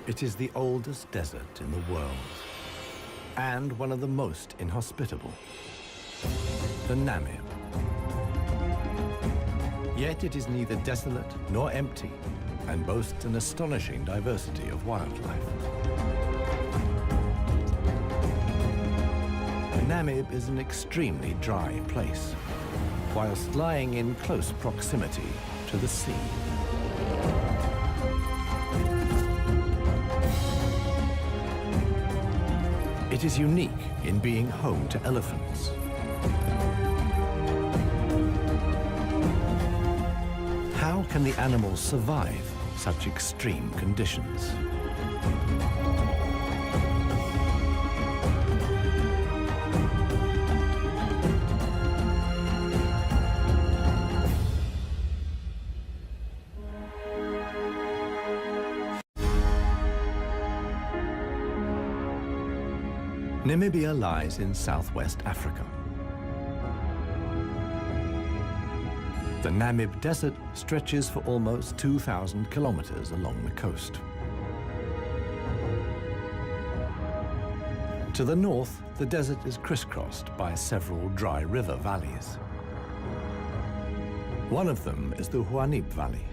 It is the oldest desert in the world, and one of the most inhospitable, the Namib. Yet it is neither desolate nor empty, and boasts an astonishing diversity of wildlife. The Namib is an extremely dry place, whilst lying in close proximity to the sea. It is unique in being home to elephants. How can the animals survive such extreme conditions? Namibia lies in southwest Africa. The Namib Desert stretches for almost 2,000 kilometers along the coast. To the north, the desert is crisscrossed by several dry river valleys. One of them is the Huanib Valley.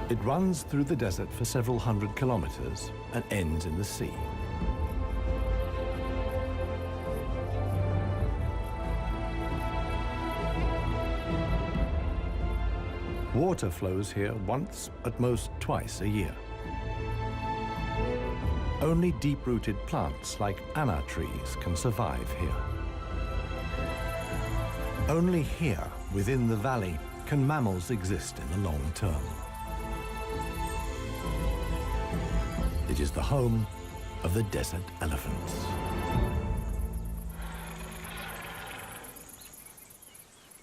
It runs through the desert for several hundred kilometers and ends in the sea. Water flows here once, at most twice a year. Only deep-rooted plants like anna trees can survive here. Only here, within the valley, can mammals exist in the long term. It is the home of the desert elephants.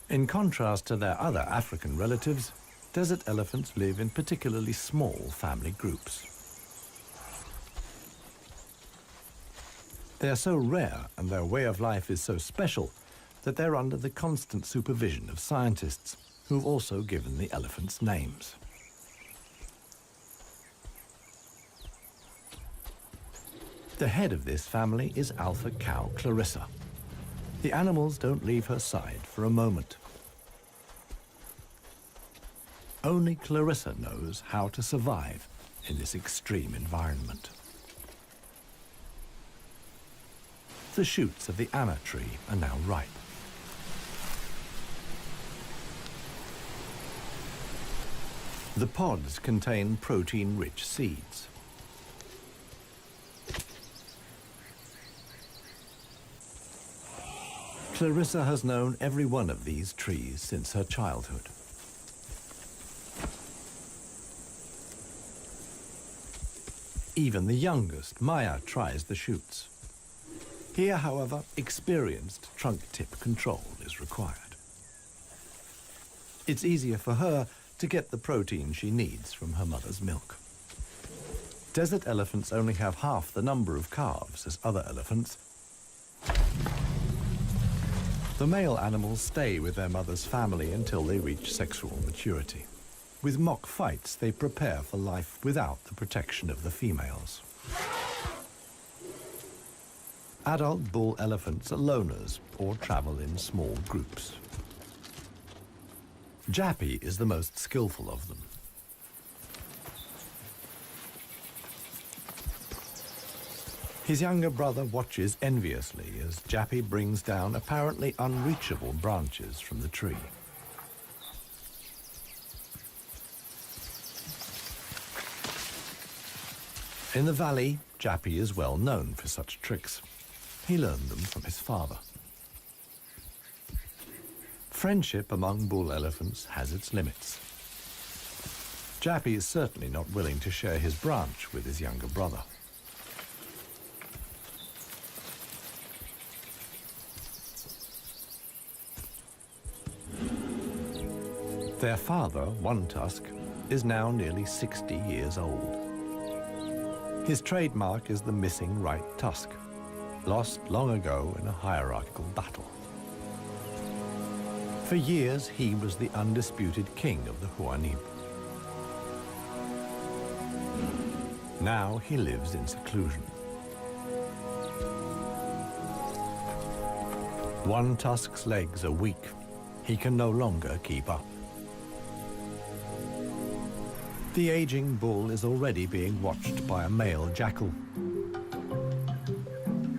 In contrast to their other African relatives, desert elephants live in particularly small family groups. They are so rare and their way of life is so special that they're under the constant supervision of scientists who've also given the elephants names. The head of this family is alpha cow Clarissa. The animals don't leave her side for a moment. Only Clarissa knows how to survive in this extreme environment. The shoots of the anna tree are now ripe. The pods contain protein-rich seeds. Clarissa has known every one of these trees since her childhood. Even the youngest, Maya, tries the shoots. Here, however, experienced trunk-tip control is required. It's easier for her to get the protein she needs from her mother's milk. Desert elephants only have half the number of calves as other elephants. The male animals stay with their mother's family until they reach sexual maturity. With mock fights, they prepare for life without the protection of the females. Adult bull elephants are loners or travel in small groups. Jappy is the most skillful of them. His younger brother watches enviously as Jappy brings down apparently unreachable branches from the tree. In the valley, Jappy is well known for such tricks. He learned them from his father. Friendship among bull elephants has its limits. Jappy is certainly not willing to share his branch with his younger brother. Their father, One Tusk, is now nearly 60 years old. His trademark is the missing right tusk, lost long ago in a hierarchical battle. For years, he was the undisputed king of the Huanib. Now he lives in seclusion. One tusk's legs are weak. He can no longer keep up. The aging bull is already being watched by a male jackal,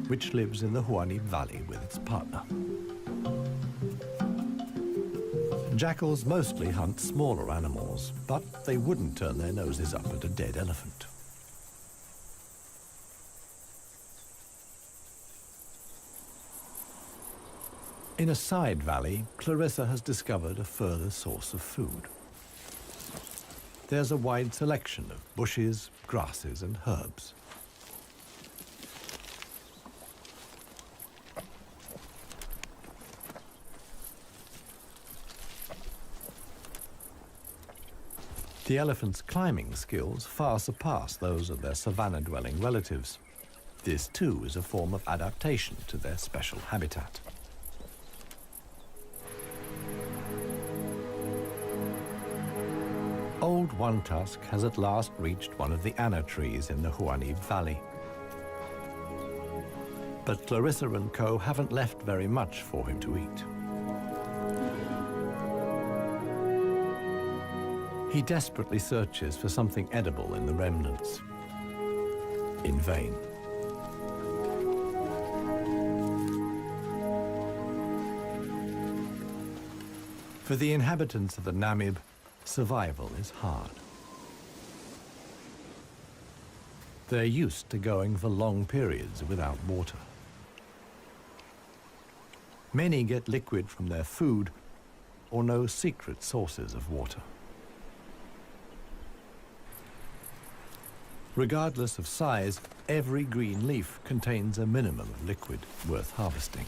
which lives in the Huani Valley with its partner. Jackals mostly hunt smaller animals, but they wouldn't turn their noses up at a dead elephant. In a side valley, Clarissa has discovered a further source of food. There's a wide selection of bushes, grasses, and herbs. The elephant's climbing skills far surpass those of their savanna-dwelling relatives. This, too, is a form of adaptation to their special habitat. Old One Tusk has at last reached one of the anna trees in the Huani Valley. But Clarissa and co. haven't left very much for him to eat. He desperately searches for something edible in the remnants. In vain. For the inhabitants of the Namib, survival is hard. They're used to going for long periods without water. Many get liquid from their food or know secret sources of water. Regardless of size, every green leaf contains a minimum of liquid worth harvesting.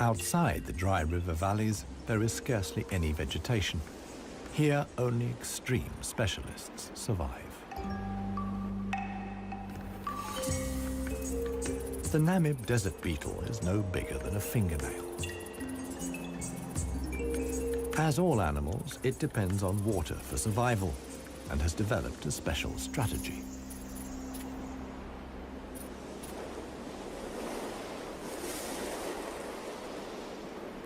Outside the dry river valleys, there is scarcely any vegetation. Here, only extreme specialists survive. The Namib desert beetle is no bigger than a fingernail. As all animals, it depends on water for survival and has developed a special strategy.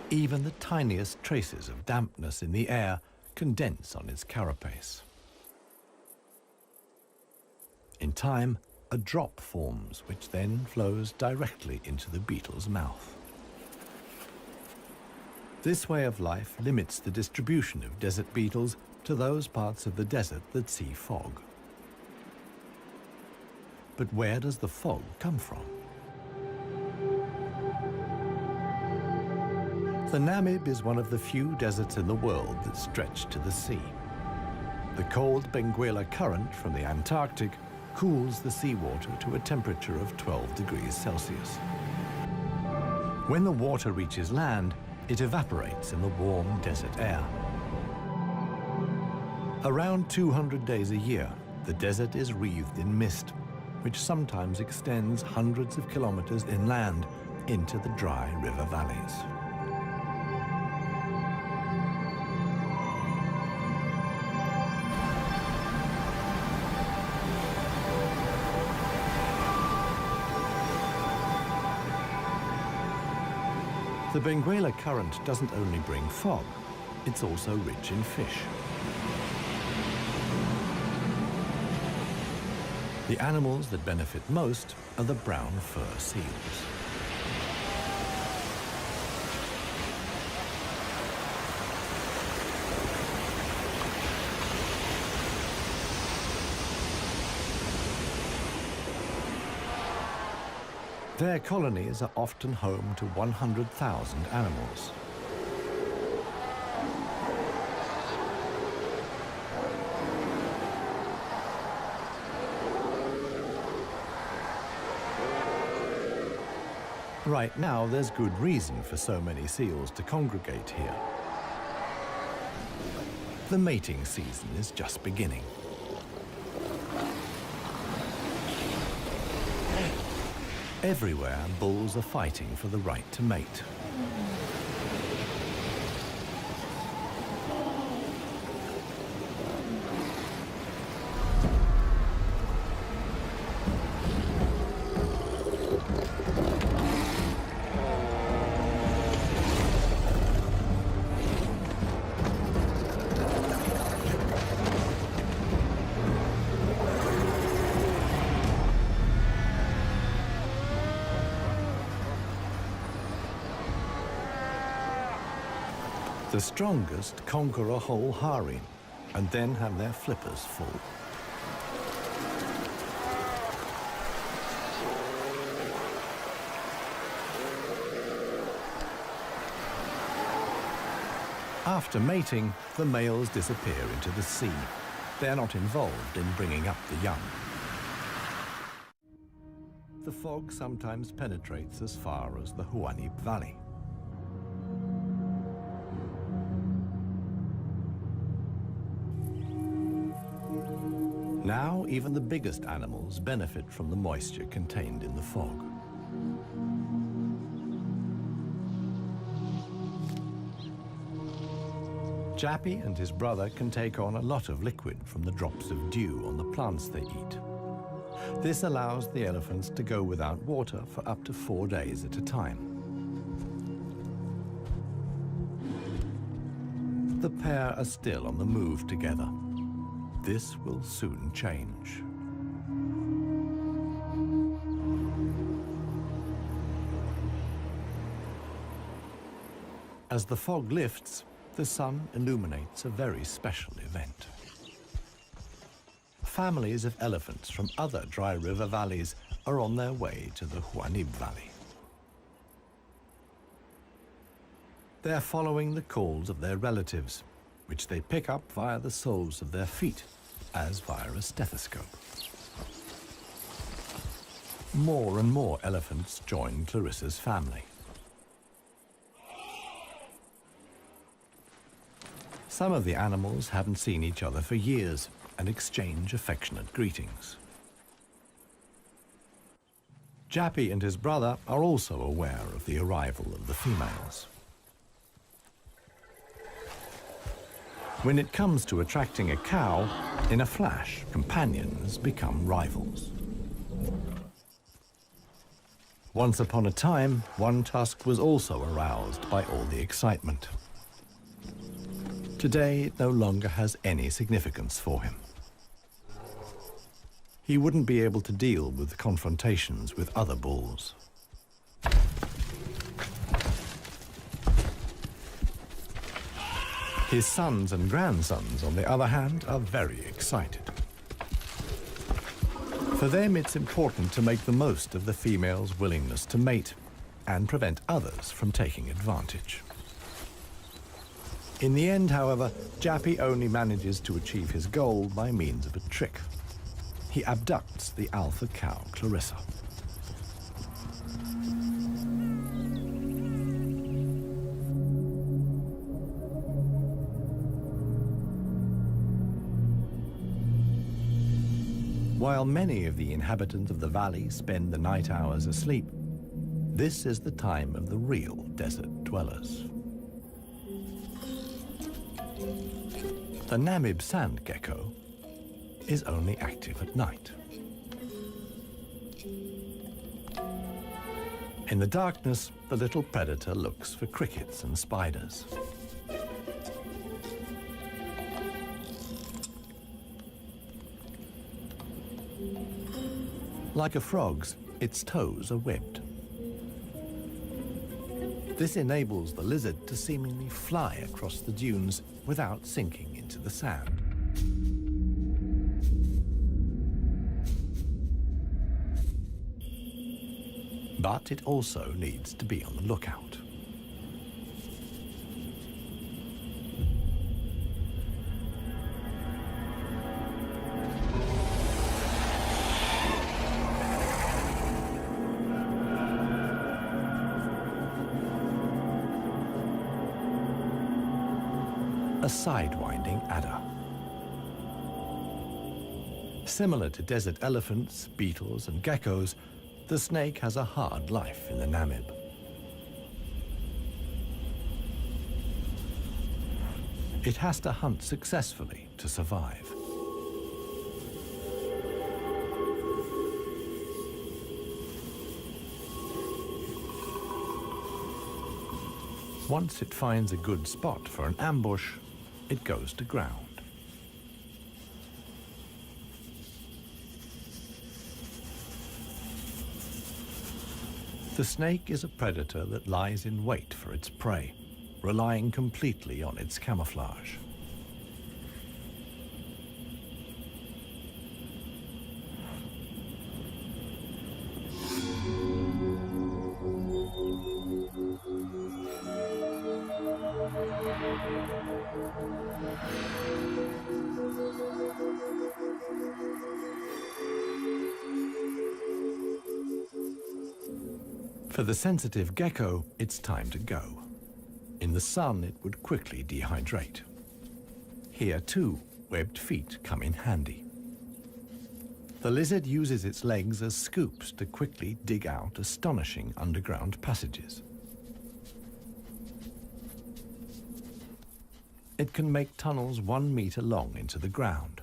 Even the tiniest traces of dampness in the air condense on its carapace. In time, a drop forms, which then flows directly into the beetle's mouth. This way of life limits the distribution of desert beetles to those parts of the desert that see fog. But where does the fog come from? The Namib is one of the few deserts in the world that stretch to the sea. The cold Benguela current from the Antarctic cools the seawater to a temperature of 12 degrees Celsius. When the water reaches land, it evaporates in the warm desert air. Around 200 days a year, the desert is wreathed in mist, which sometimes extends hundreds of kilometers inland into the dry river valleys. The Benguela current doesn't only bring fog, it's also rich in fish. The animals that benefit most are the brown fur seals. Their colonies are often home to 100,000 animals. Right now, there's good reason for so many seals to congregate here. The mating season is just beginning. Everywhere, bulls are fighting for the right to mate. The strongest conquer a whole harem and then have their flippers full. After mating, the males disappear into the sea. They're not involved in bringing up the young. The fog sometimes penetrates as far as the Huanib Valley. Now, even the biggest animals benefit from the moisture contained in the fog. Jappy and his brother can take on a lot of liquid from the drops of dew on the plants they eat. This allows the elephants to go without water for up to 4 days at a time. The pair are still on the move together. This will soon change. As the fog lifts, the sun illuminates a very special event. Families of elephants from other dry river valleys are on their way to the Huanib Valley. They're following the calls of their relatives, which they pick up via the soles of their feet, as via a stethoscope. More and more elephants join Clarissa's family. Some of the animals haven't seen each other for years and exchange affectionate greetings. Jappy and his brother are also aware of the arrival of the females. When it comes to attracting a cow, in a flash, companions become rivals. Once upon a time, one tusk was also aroused by all the excitement. Today, it no longer has any significance for him. He wouldn't be able to deal with confrontations with other bulls. His sons and grandsons, on the other hand, are very excited. For them, it's important to make the most of the female's willingness to mate and prevent others from taking advantage. In the end, however, Jappy only manages to achieve his goal by means of a trick. He abducts the alpha cow, Clarissa. While many of the inhabitants of the valley spend the night hours asleep, this is the time of the real desert dwellers. The Namib sand gecko is only active at night. In the darkness, the little predator looks for crickets and spiders. Like a frog's, its toes are webbed. This enables the lizard to seemingly fly across the dunes without sinking into the sand. But it also needs to be on the lookout. A sidewinding adder. Similar to desert elephants, beetles, and geckos, The snake has a hard life in the Namib. It has to hunt successfully to survive. Once it finds a good spot for an ambush, it goes to ground. The snake is a predator that lies in wait for its prey, relying completely on its camouflage. For the sensitive gecko, it's time to go. In the sun, it would quickly dehydrate. Here, too, webbed feet come in handy. The lizard uses its legs as scoops to quickly dig out astonishing underground passages. It can make tunnels 1 meter long into the ground.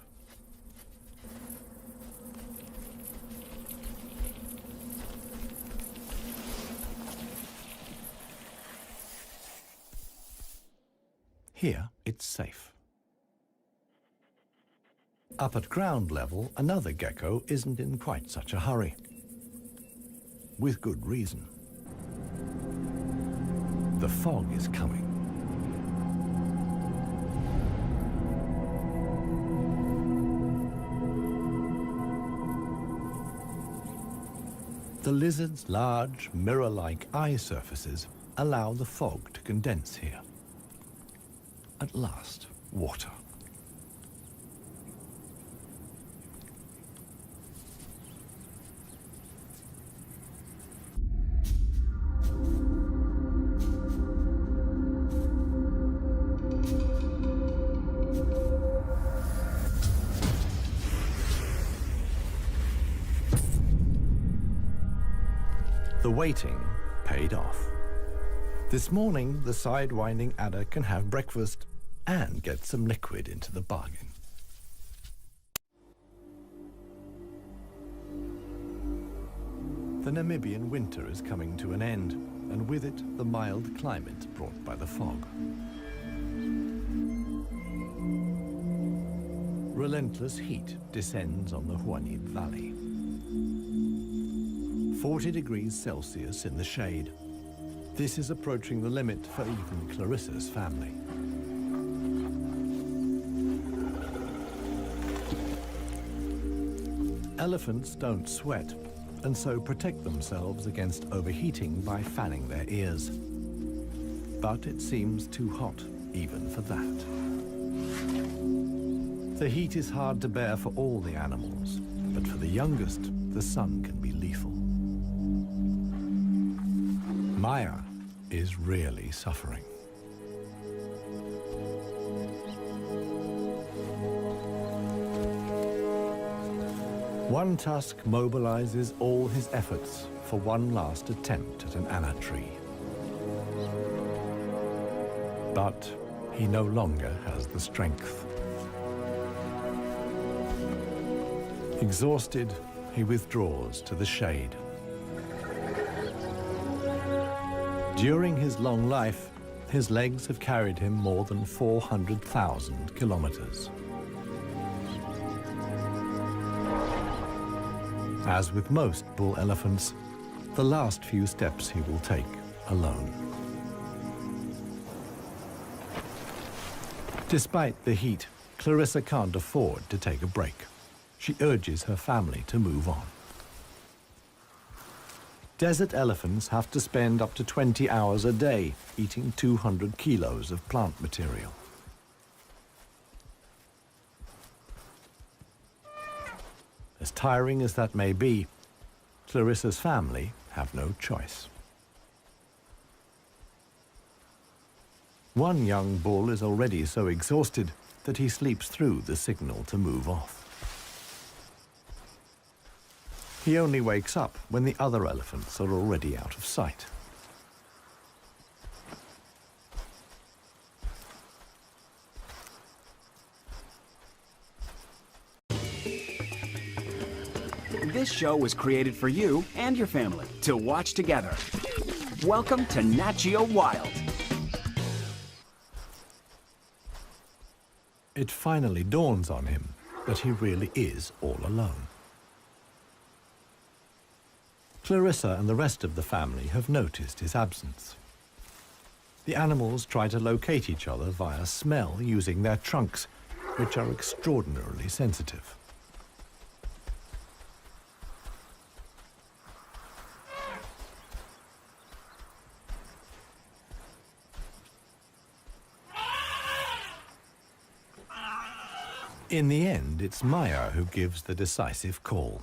Here, it's safe. Up at ground level, another gecko isn't in quite such a hurry. With good reason. The fog is coming. The lizard's large, mirror-like eye surfaces allow the fog to condense here. At last, water. The waiting paid off. This morning, the sidewinding adder can have breakfast and get some liquid into the bargain. The Namibian winter is coming to an end, and with it, the mild climate brought by the fog. Relentless heat descends on the Huanid Valley. 40 degrees Celsius in the shade. This is approaching the limit for even Clarissa's family. Elephants don't sweat, and so protect themselves against overheating by fanning their ears. But it seems too hot, even for that. The heat is hard to bear for all the animals, but for the youngest, the sun can be lethal. Maya is really suffering. One tusk mobilizes all his efforts for one last attempt at an anna tree. But he no longer has the strength. Exhausted, he withdraws to the shade. During his long life, his legs have carried him more than 400,000 kilometers. As with most bull elephants, the last few steps he will take alone. Despite the heat, Clarissa can't afford to take a break. She urges her family to move on. Desert elephants have to spend up to 20 hours a day eating 200 kilos of plant material. As tiring as that may be, Clarissa's family have no choice. One young bull is already so exhausted that he sleeps through the signal to move off. He only wakes up when the other elephants are already out of sight. This show was created for you and your family to watch together. Welcome to Nat Geo Wild. It finally dawns on him that he really is all alone. Clarissa and the rest of the family have noticed his absence. The animals try to locate each other via smell using their trunks, which are extraordinarily sensitive. In the end, it's Maya who gives the decisive call.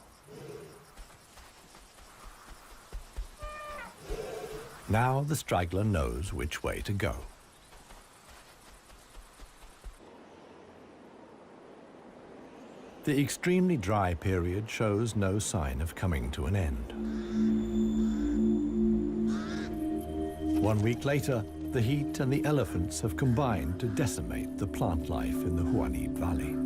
Now the straggler knows which way to go. The extremely dry period shows no sign of coming to an end. 1 week later, the heat and the elephants have combined to decimate the plant life in the Huanib Valley.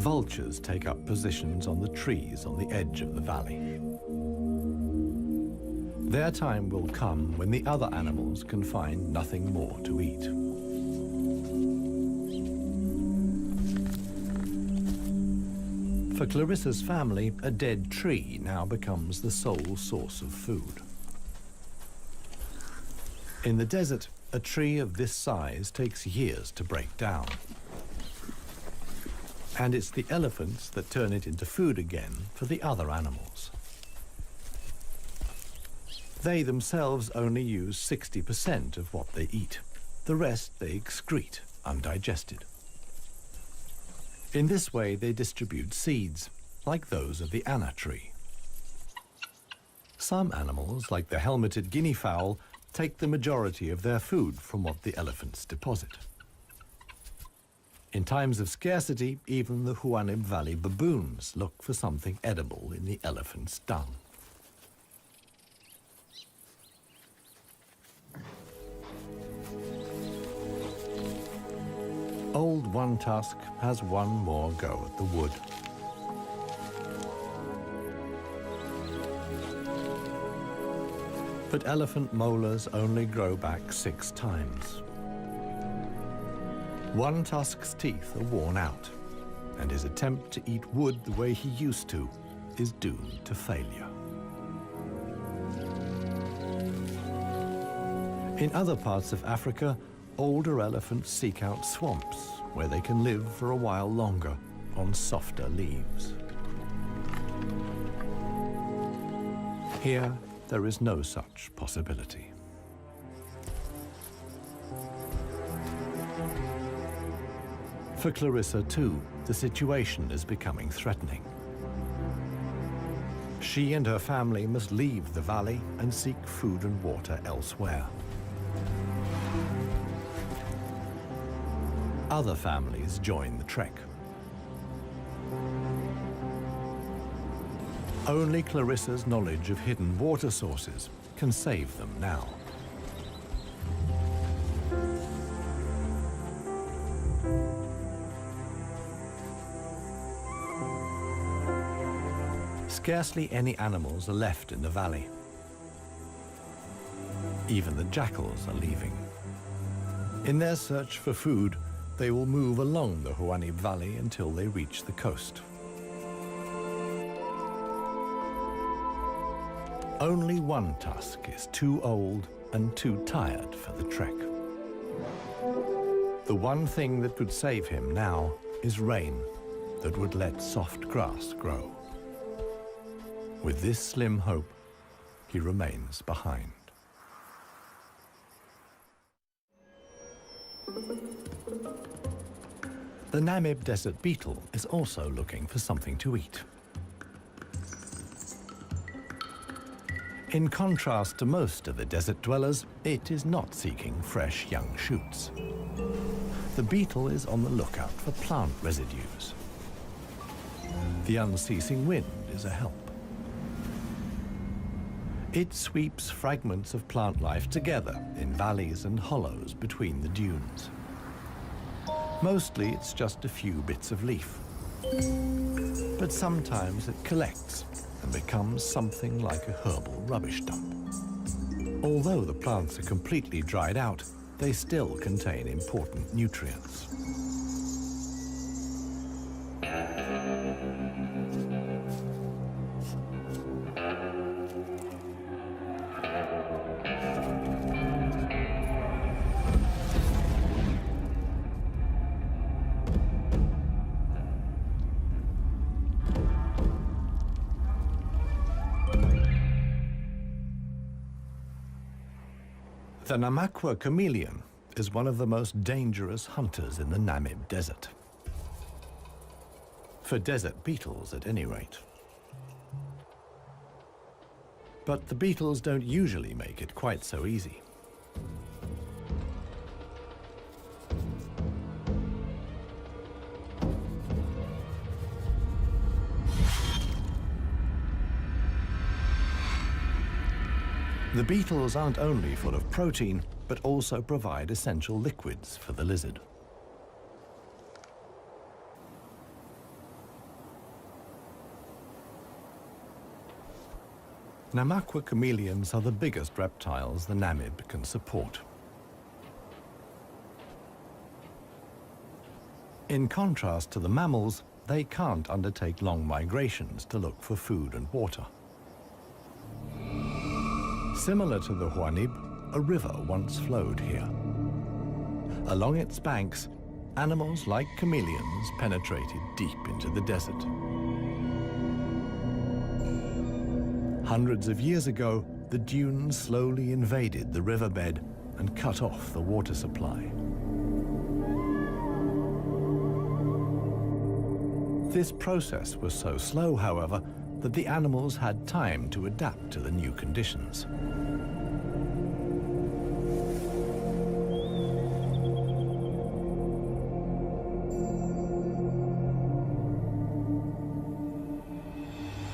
Vultures take up positions on the trees on the edge of the valley. Their time will come when the other animals can find nothing more to eat. For Clarissa's family, a dead tree now becomes the sole source of food. In the desert, a tree of this size takes years to break down. And it's the elephants that turn it into food again for the other animals. They themselves only use 60% of what they eat. The rest they excrete undigested. In this way, they distribute seeds, like those of the anna tree. Some animals, like the helmeted guinea fowl, take the majority of their food from what the elephants deposit. In times of scarcity, even the Huanib Valley baboons look for something edible in the elephant's dung. Old One Tusk has one more go at the wood. But elephant molars only grow back 6 times. One Tusk's teeth are worn out, and his attempt to eat wood the way he used to is doomed to failure. In other parts of Africa, older elephants seek out swamps where they can live for a while longer on softer leaves. Here, there is no such possibility. For Clarissa, too, the situation is becoming threatening. She and her family must leave the valley and seek food and water elsewhere. Other families join the trek. Only Clarissa's knowledge of hidden water sources can save them now. Scarcely any animals are left in the valley. Even the jackals are leaving. In their search for food, they will move along the Huanib Valley until they reach the coast. Only One Tusk is too old and too tired for the trek. The one thing that could save him now is rain that would let soft grass grow. With this slim hope, he remains behind. The Namib desert beetle is also looking for something to eat. In contrast to most of the desert dwellers, it is not seeking fresh young shoots. The beetle is on the lookout for plant residues. The unceasing wind is a help. It sweeps fragments of plant life together in valleys and hollows between the dunes. Mostly it's just a few bits of leaf. But sometimes it collects and becomes something like a herbal rubbish dump. Although the plants are completely dried out, they still contain important nutrients. The Namaqua chameleon is one of the most dangerous hunters in the Namib Desert. For desert beetles, at any rate. But the beetles don't usually make it quite so easy. The beetles aren't only full of protein, but also provide essential liquids for the lizard. Namaqua chameleons are the biggest reptiles the Namib can support. In contrast to the mammals, they can't undertake long migrations to look for food and water. Similar to the Huanib, a river once flowed here. Along its banks, animals like chameleons penetrated deep into the desert. Hundreds of years ago, the dunes slowly invaded the riverbed and cut off the water supply. This process was so slow, however, that the animals had time to adapt to the new conditions.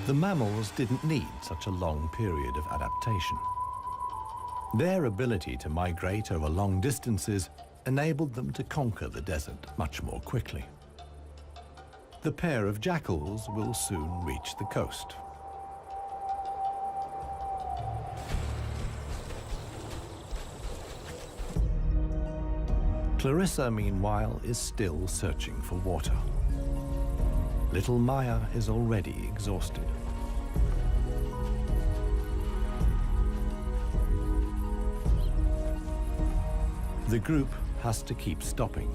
The mammals didn't need such a long period of adaptation. Their ability to migrate over long distances enabled them to conquer the desert much more quickly. The pair of jackals will soon reach the coast. Clarissa, meanwhile, is still searching for water. Little Maya is already exhausted. The group has to keep stopping.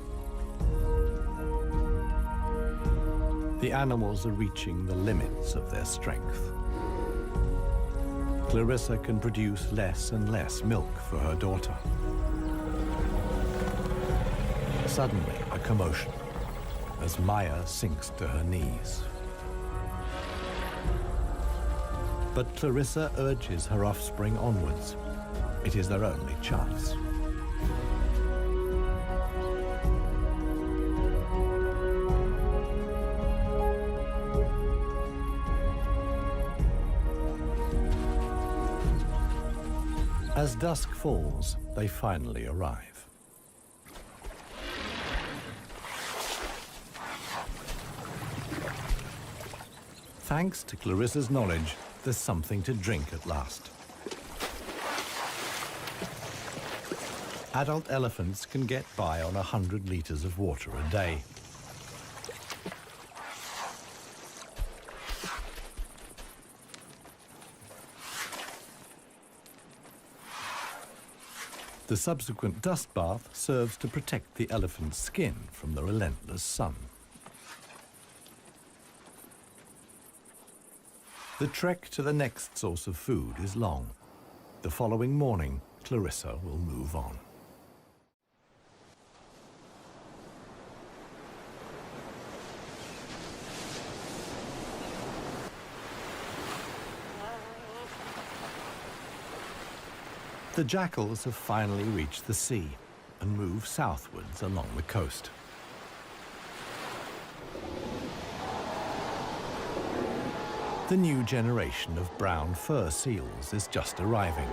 The animals are reaching the limits of their strength. Clarissa can produce less and less milk for her daughter. Suddenly, a commotion as Maya sinks to her knees. But Clarissa urges her offspring onwards. It is their only chance. As dusk falls, they finally arrive. Thanks to Clarissa's knowledge, there's something to drink at last. Adult elephants can get by on 100 liters of water a day. The subsequent dust bath serves to protect the elephant's skin from the relentless sun. The trek to the next source of food is long. The following morning, Clarissa will move on. The jackals have finally reached the sea and move southwards along the coast. The new generation of brown fur seals is just arriving.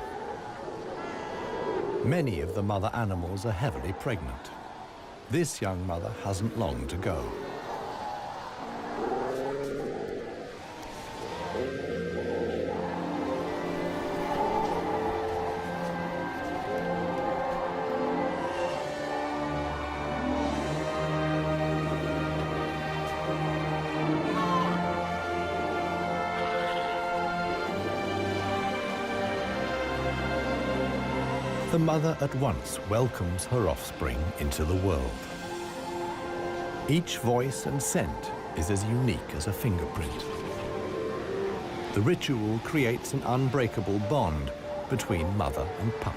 Many of the mother animals are heavily pregnant. This young mother hasn't long to go. The mother at once welcomes her offspring into the world. Each voice and scent is as unique as a fingerprint. The ritual creates an unbreakable bond between mother and pup.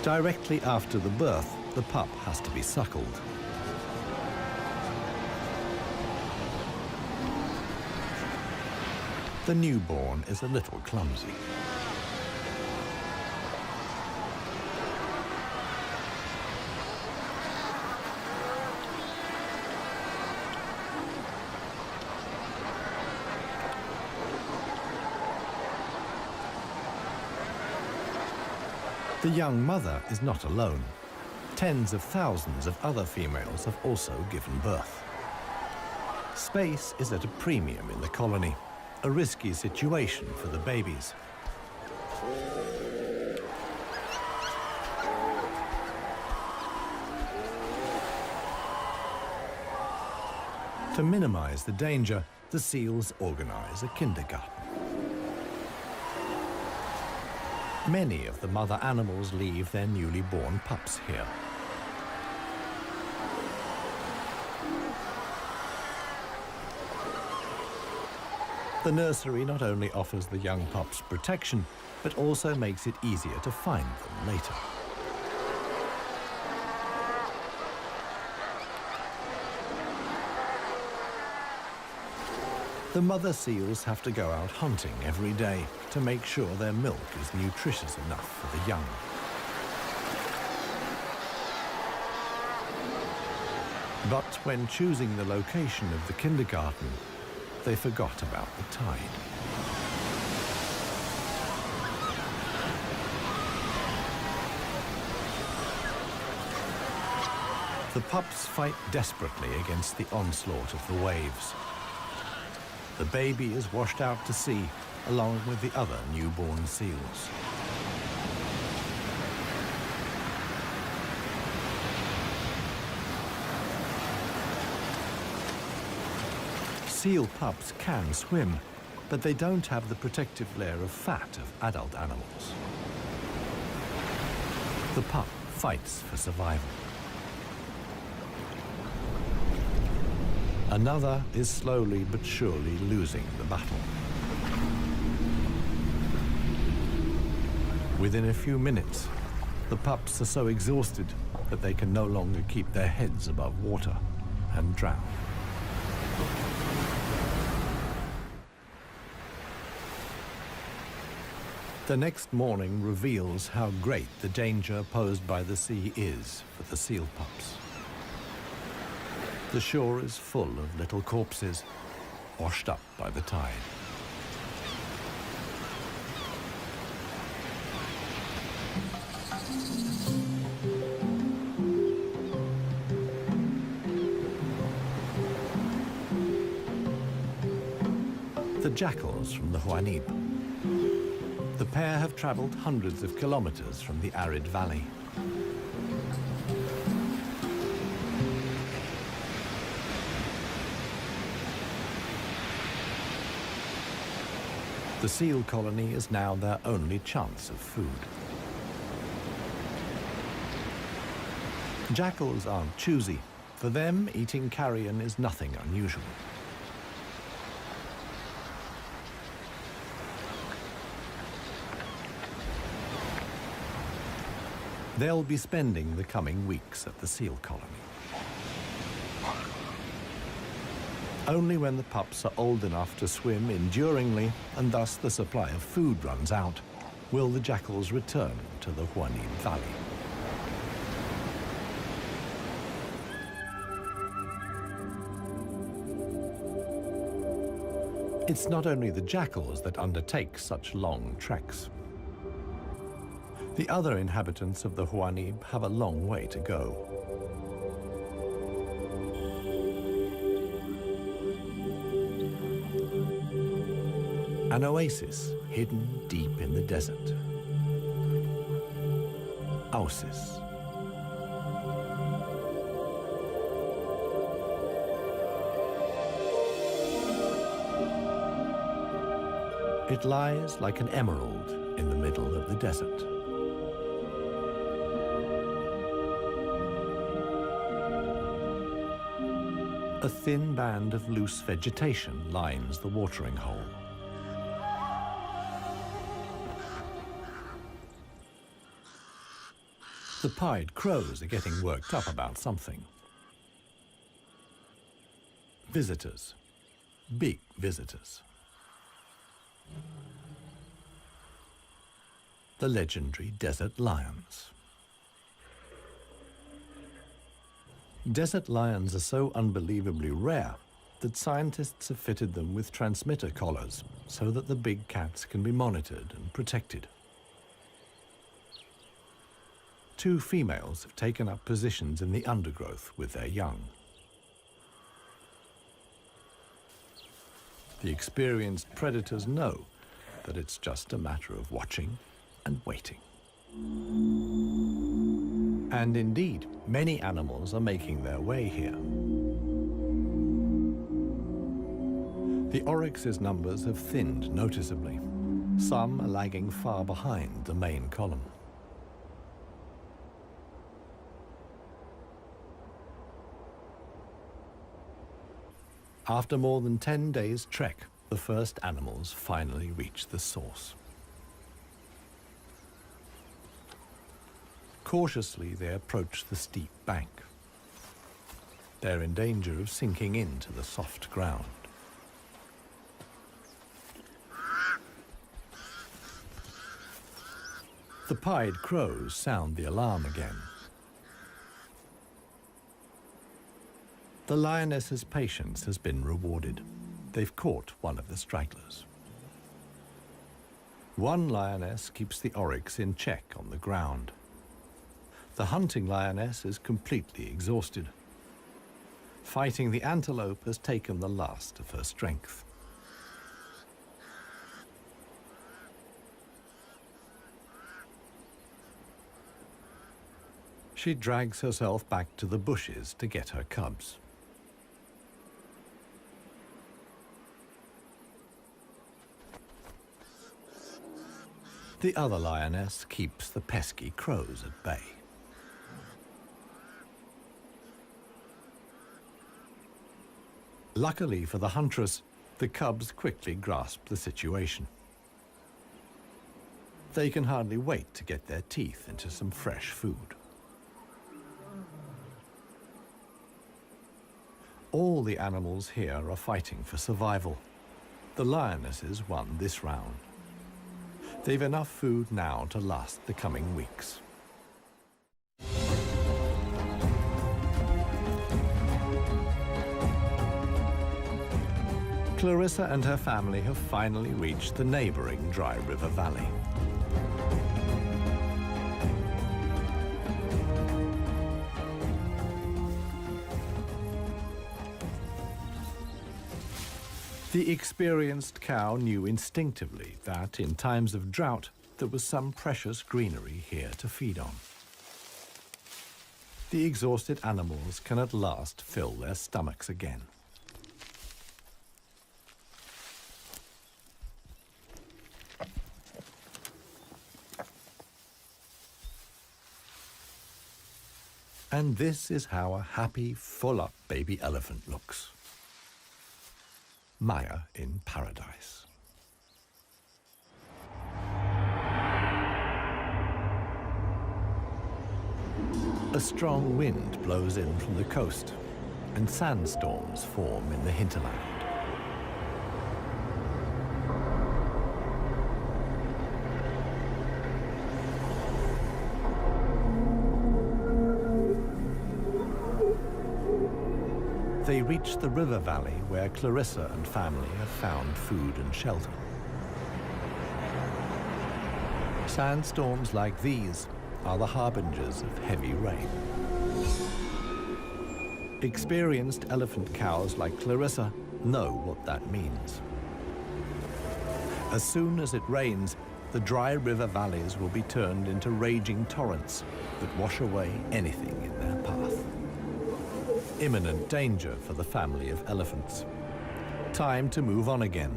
Directly after the birth, the pup has to be suckled. The newborn is a little clumsy. The young mother is not alone. Tens of thousands of other females have also given birth. Space is at a premium in the colony, a risky situation for the babies. To minimize the danger, the seals organize a kindergarten. Many of the mother animals leave their newly born pups here. The nursery not only offers the young pups protection, but also makes it easier to find them later. The mother seals have to go out hunting every day to make sure their milk is nutritious enough for the young. But when choosing the location of the kindergarten, they forgot about the tide. The pups fight desperately against the onslaught of the waves. The baby is washed out to sea along with the other newborn seals. Seal pups can swim, but they don't have the protective layer of fat of adult animals. The pup fights for survival. Another is slowly but surely losing the battle. Within a few minutes, the pups are so exhausted that they can no longer keep their heads above water and drown. The next morning reveals how great the danger posed by the sea is for the seal pups. The shore is full of little corpses, washed up by the tide. The jackals from the Huanib. The pair have traveled hundreds of kilometers from the arid valley. The seal colony is now their only chance of food. Jackals aren't choosy. For them, eating carrion is nothing unusual. They'll be spending the coming weeks at the seal colony. Only when the pups are old enough to swim enduringly, and thus the supply of food runs out, will the jackals return to the Huanib Valley. It's not only the jackals that undertake such long treks. The other inhabitants of the Huanib have a long way to go. An oasis hidden deep in the desert. Oasis. It lies like an emerald in the middle of the desert. A thin band of loose vegetation lines the watering hole. The pied crows are getting worked up about something. Visitors. Big visitors. The legendary desert lions. Desert lions are so unbelievably rare that scientists have fitted them with transmitter collars so that the big cats can be monitored and protected. 2 females have taken up positions in the undergrowth with their young. The experienced predators know that it's just a matter of watching and waiting. And indeed, many animals are making their way here. The oryx's numbers have thinned noticeably. Some are lagging far behind the main column. After more than 10 days' trek, the first animals finally reach the source. Cautiously, they approach the steep bank. They're in danger of sinking into the soft ground. The pied crows sound the alarm again. The lioness's patience has been rewarded. They've caught one of the stragglers. One lioness keeps the oryx in check on the ground. The hunting lioness is completely exhausted. Fighting the antelope has taken the last of her strength. She drags herself back to the bushes to get her cubs. The other lioness keeps the pesky crows at bay. Luckily for the huntress, the cubs quickly grasp the situation. They can hardly wait to get their teeth into some fresh food. All the animals here are fighting for survival. The lionesses won this round. They've enough food now to last the coming weeks. Clarissa and her family have finally reached the neighboring Dry River Valley. The experienced cow knew instinctively that in times of drought, there was some precious greenery here to feed on. The exhausted animals can at last fill their stomachs again. And this is how a happy, full-up baby elephant looks. Maya in paradise. A strong wind blows in from the coast, and sandstorms form in the hinterland. They reach the river valley where Clarissa and family have found food and shelter. Sandstorms like these are the harbingers of heavy rain. Experienced elephant cows like Clarissa know what that means. As soon as it rains, the dry river valleys will be turned into raging torrents that wash away anything in their path. Imminent danger for the family of elephants. Time to move on again.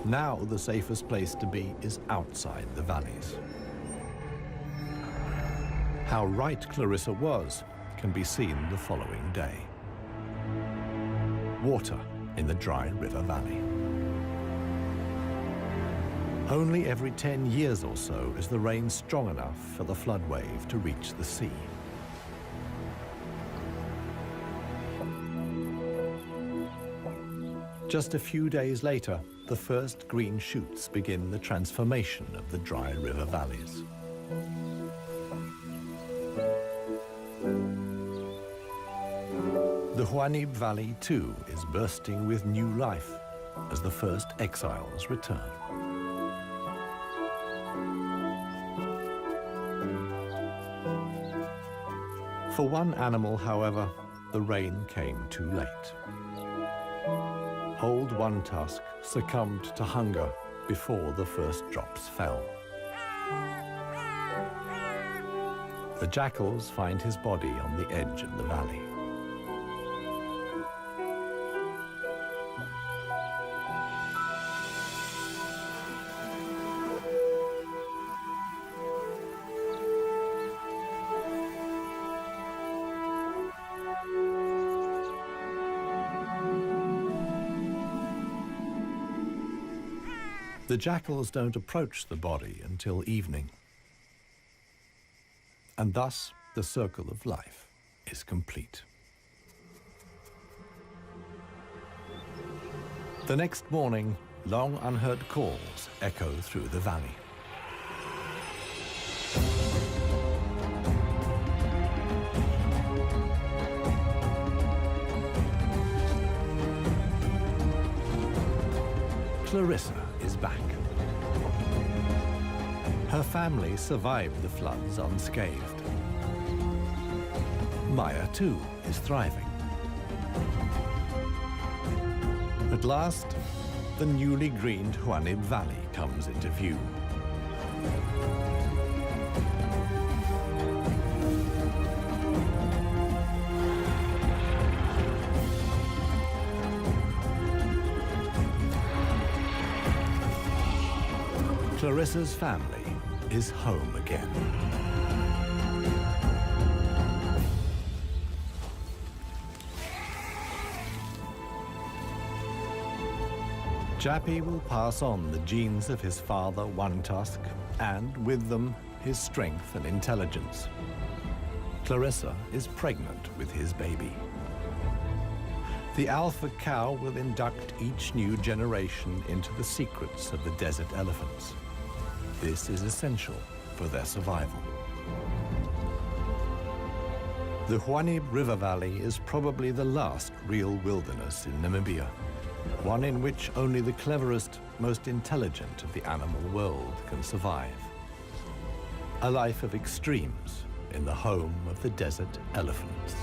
Now the safest place to be is outside the valleys. How right Clarissa was can be seen the following day. Water in the dry river valley. Only every 10 years or so is the rain strong enough for the flood wave to reach the sea. Just a few days later, the first green shoots begin the transformation of the dry river valleys. The Huanib Valley, too, is bursting with new life as the first exiles return. For one animal, however, the rain came too late. Old One Tusk succumbed to hunger before the first drops fell. The jackals find his body on the edge of the valley. The jackals don't approach the body until evening. And thus, the circle of life is complete. The next morning, long unheard calls echo through the valley. Clarissa is back. Her family survived the floods unscathed. Maya, too, is thriving. At last, the newly greened Huanib Valley comes into view. Clarissa's family is home again. Jappy will pass on the genes of his father, One Tusk, and with them, his strength and intelligence. Clarissa is pregnant with his baby. The alpha cow will induct each new generation into the secrets of the desert elephants. This is essential for their survival. The Huanib River Valley is probably the last real wilderness in Namibia, one in which only the cleverest, most intelligent of the animal world can survive. A life of extremes in the home of the desert elephants.